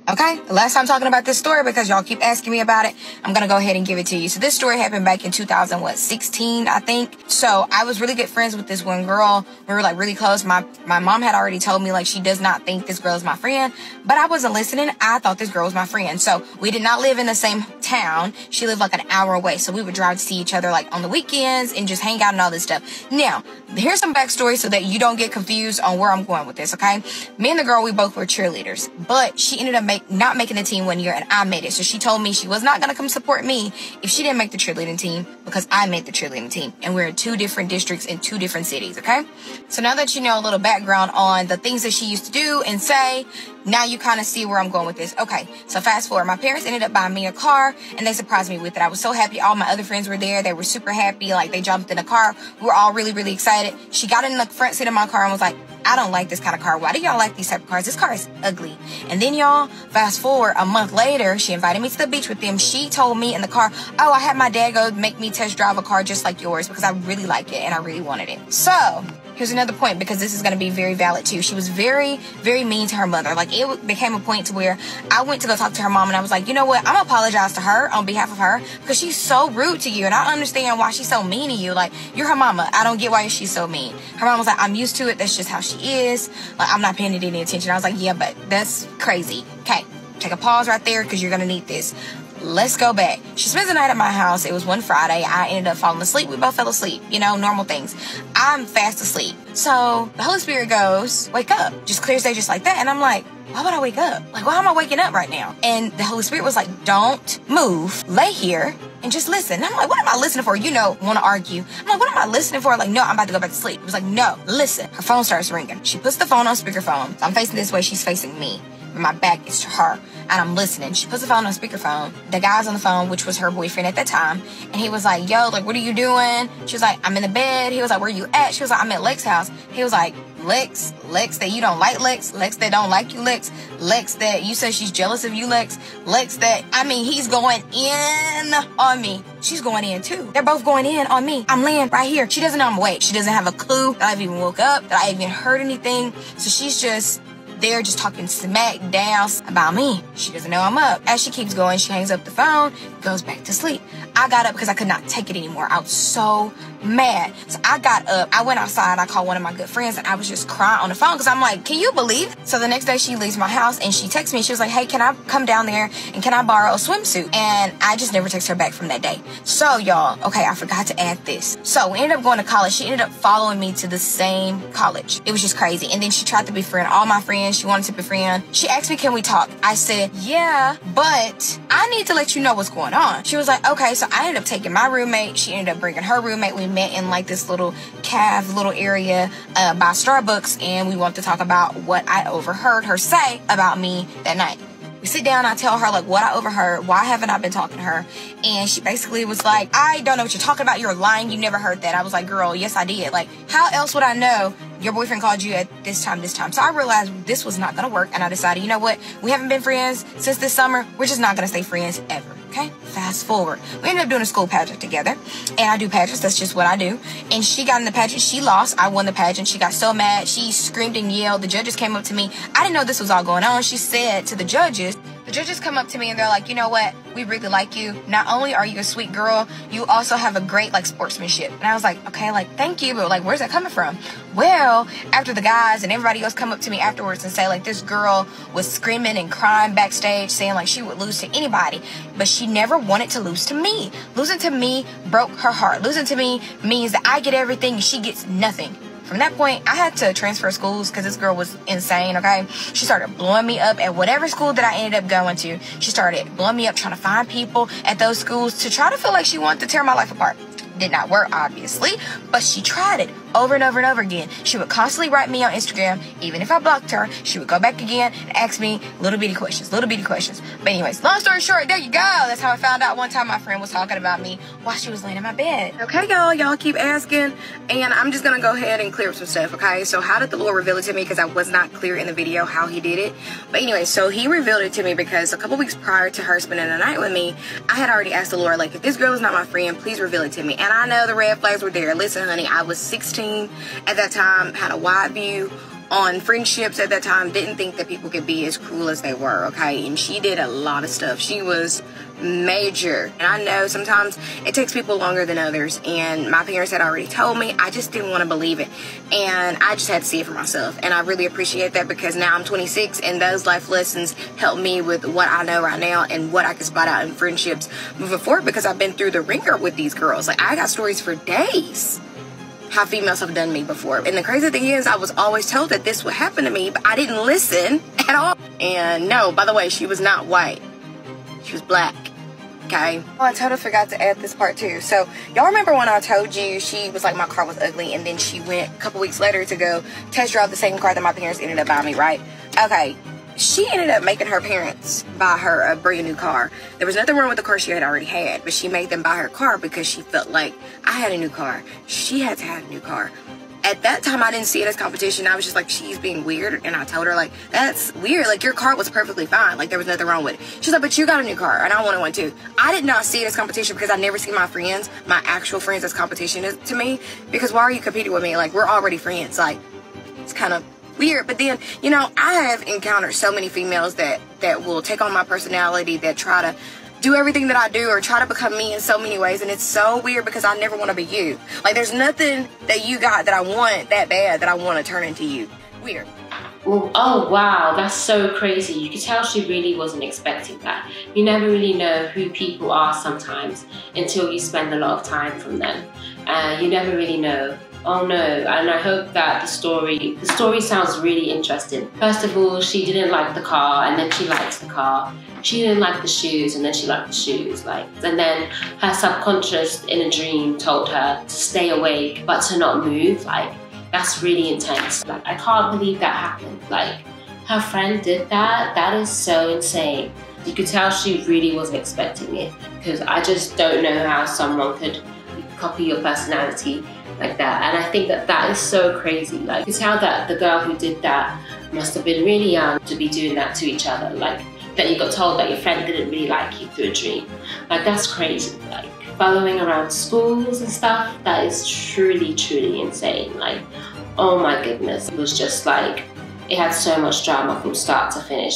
Okay, the last time talking about this story, because y'all keep asking me about it, I'm going to go ahead and give it to you. So this story happened back in 2016, I think. So I was really good friends with this one girl. We were like really close. My mom had already told me like she does not think this girl is my friend, but I wasn't listening. I thought this girl was my friend. So we did not live in the same town. She lived like an hour away. So we would drive to see each other like on the weekends and just hang out and all this stuff. Now, here's some backstory so that you don't get confused on where I'm going with this, okay? Me and the girl, we both were cheerleaders, but she ended up not making the team one year, and I made it. So she told me she was not going to come support me if she didn't make the cheerleading team, because I made the cheerleading team, and we're in 2 different districts in 2 different cities, okay? So now that you know a little background on the things that she used to do and say, now you kind of see where I'm going with this. Okay, so fast forward. My parents ended up buying me a car, and they surprised me with it. I was so happy. All my other friends were there. They were super happy. Like, they jumped in the car. We were all really, really excited. She got in the front seat of my car and was like, I don't like this kind of car. Why do y'all like these type of cars? This car is ugly. And then, y'all, fast forward a month later, she invited me to the beach with them. She told me in the car, oh, I had my dad go make me test drive a car just like yours because I really like it and I really wanted it. So here's another point, because this is going to be very valid too. She was very, very mean to her mother. Like, it became a point to where I went to go talk to her mom, and I was like, you know what? I'm going to apologize to her on behalf of her, because she's so rude to you, and I understand why she's so mean to you. Like, you're her mama. I don't get why she's so mean. Her mom was like, I'm used to it. That's just how she is. Like, I'm not paying it any attention. I was like, yeah, but that's crazy. Okay, take a pause right there, because you're going to need this. Let's go back. She spends the night at my house. It was one Friday. I ended up falling asleep. We both fell asleep. You know, normal things. I'm fast asleep. So the Holy Spirit goes, wake up. Just clear as day, just like that. And I'm like, why would I wake up? Like, why am I waking up right now? And the Holy Spirit was like, don't move. Lay here and just listen. And I'm like, what am I listening for? You know, want to argue. I'm like, what am I listening for? Like, no, I'm about to go back to sleep. It was like, no, listen. Her phone starts ringing. She puts the phone on speakerphone. So I'm facing this way. She's facing me. My back is to her, and I'm listening. She puts the phone on speakerphone. The guy's on the phone, which was her boyfriend at that time, and he was like, yo, like, what are you doing? She was like, I'm in the bed. He was like, where you at? She was like, I'm at Lex's house. He was like, Lex that you don't like, Lex that don't like you, Lex that you say she's jealous of you, Lex that, I mean, he's going in on me. She's going in too. They're both going in on me. I'm laying right here. She doesn't know I'm awake. She doesn't have a clue that I've even woke up, that I even heard anything. So she's just there just talking smack down about me. She doesn't know I'm up. As she keeps going, she hangs up the phone, goes back to sleep. I got up because I could not take it anymore. I was so mad. So I got up. I went outside. I called one of my good friends, and I was just crying on the phone because I'm like, can you believe it? So the next day she leaves my house, and she texts me. She was like, hey, can I come down there and can I borrow a swimsuit? And I just never text her back from that day. So y'all, okay, I forgot to add this. So we ended up going to college. She ended up following me to the same college. It was just crazy. And then she tried to befriend all my friends. She wanted to befriend. She asked me, can we talk? I said, yeah, but I need to let you know what's going on. She was like, okay. So I ended up taking my roommate. She ended up bringing her roommate. We met in like this little little area by Starbucks, and we wanted to talk about what I overheard her say about me that night. We sit down, I tell her like what I overheard, why haven't I been talking to her? And she basically was like, I don't know what you're talking about, you're lying, you never heard that. I was like, girl, yes I did. Like, how else would I know your boyfriend called you at this time? So I realized this was not gonna work, and I decided, you know what, we haven't been friends since this summer, we're just not gonna stay friends ever. Okay, fast forward. We ended up doing a school pageant together, and I do pageants, that's just what I do. And she got in the pageant, she lost, I won the pageant. She got so mad, she screamed and yelled. The judges came up to me. I didn't know this was all going on. She said to the judges come up to me and they're like, you know what, we really like you. Not only are you a sweet girl, you also have a great like sportsmanship. And I was like, okay, like thank you, but like where's that coming from? Well, after the guys and everybody else come up to me afterwards and say like this girl was screaming and crying backstage saying like she would lose to anybody, but she never wanted to lose to me. Losing to me broke her heart. Losing to me means that I get everything and she gets nothing. From that point, I had to transfer schools because this girl was insane, okay? She started blowing me up at whatever school that I ended up going to. She started blowing me up, trying to find people at those schools to try to feel like she wanted to tear my life apart. Did not work, obviously, but she tried it over and over and over again. She would constantly write me on Instagram. Even if I blocked her, she would go back again and ask me little bitty questions. But anyways, long story short, there you go. That's how I found out one time my friend was talking about me while she was laying in my bed. Okay, y'all keep asking, and I'm just gonna go ahead and clear up some stuff, okay? So how did the Lord reveal it to me? Because I was not clear in the video how he did it. But anyway, so he revealed it to me because a couple weeks prior to her spending the night with me, I had already asked the Lord, like, if this girl is not my friend, please reveal it to me. And I know the red flags were there. Listen, honey, I was 16 at that time, had a wide view on friendships at that time, didn't think that people could be as cruel as they were, okay? And she did a lot of stuff. She was major. And I know sometimes it takes people longer than others, and my parents had already told me. I just didn't want to believe it, and I just had to see it for myself. And I really appreciate that, because now I'm 26 and those life lessons help me with what I know right now and what I can spot out in friendships moving forward, because I've been through the ringer with these girls. Like, I got stories for days how females have done me before. And the crazy thing is, I was always told that this would happen to me, but I didn't listen at all. And no, by the way, she was not white. She was black. Okay. Oh, I totally forgot to add this part too. So y'all remember when I told you she was like, my car was ugly, and then she went a couple weeks later to go test drive the same car that my parents ended up buying me, right? Okay. She ended up making her parents buy her a brand new car. There was nothing wrong with the car she had already had, but she made them buy her car because she felt like I had a new car. She had to have a new car. At that time, I didn't see it as competition. I was just like, she's being weird. And I told her, like, that's weird. Like, your car was perfectly fine. Like, there was nothing wrong with it. She's like, but you got a new car, and I wanted one too. I did not see it as competition, because I never see my friends, my actual friends, as competition to me. Because why are you competing with me? Like, we're already friends. Like, it's kind of weird. But then, you know, I have encountered so many females that will take on my personality, that try to do everything that I do or try to become me in so many ways. And it's so weird, because I never want to be you. Like, there's nothing that you got that I want that bad that I want to turn into you. Weird. Well, oh wow, that's so crazy. You could tell she really wasn't expecting that. You never really know who people are sometimes until you spend a lot of time from them. You never really know. Oh no, and I hope that the story sounds really interesting. First of all, she didn't like the car, and then she liked the car. She didn't like the shoes, and then she liked the shoes. And then her subconscious in a dream told her to stay awake, but to not move. Like, that's really intense. Like, I can't believe that happened. Like, her friend did that. That is so insane. You could tell she really wasn't expecting it, because I just don't know how someone could copy your personality like that. And I think that that is so crazy. Like, you could tell that the girl who did that must have been really young to be doing that to each other. Like, that you got told that your friend didn't really like you through a dream. Like, that's crazy. Like, following around schools and stuff, that is truly, truly insane. Like, oh my goodness. It was just like, it had so much drama from start to finish.